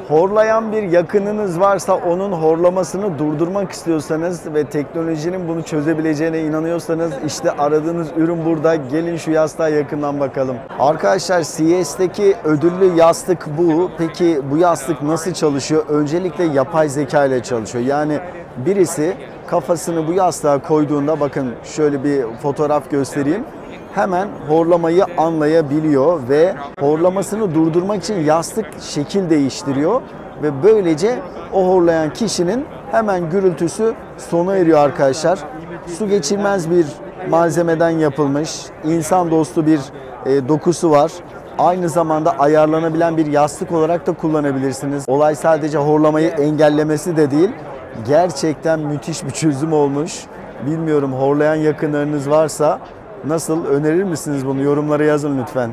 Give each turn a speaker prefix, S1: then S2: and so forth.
S1: Horlayan bir yakınınız varsa onun horlamasını durdurmak istiyorsanız ve teknolojinin bunu çözebileceğine inanıyorsanız işte aradığınız ürün burada. Gelin şu yastığa yakından bakalım. Arkadaşlar CES'teki ödüllü yastık bu. Peki bu yastık nasıl çalışıyor? Öncelikle yapay zeka ile çalışıyor. Yani birisi kafasını bu yastığa koyduğunda bakın şöyle bir fotoğraf göstereyim. Hemen horlamayı anlayabiliyor ve horlamasını durdurmak için yastık şekil değiştiriyor ve böylece o horlayan kişinin hemen gürültüsü sona eriyor arkadaşlar. Su geçirmez bir malzemeden yapılmış, insan dostu bir dokusu var. Aynı zamanda ayarlanabilen bir yastık olarak da kullanabilirsiniz. Olay sadece horlamayı engellemesi de değil, gerçekten müthiş bir çözüm olmuş. Bilmiyorum, horlayan yakınlarınız varsa nasıl, önerir misiniz bunu? Yorumlara yazın lütfen.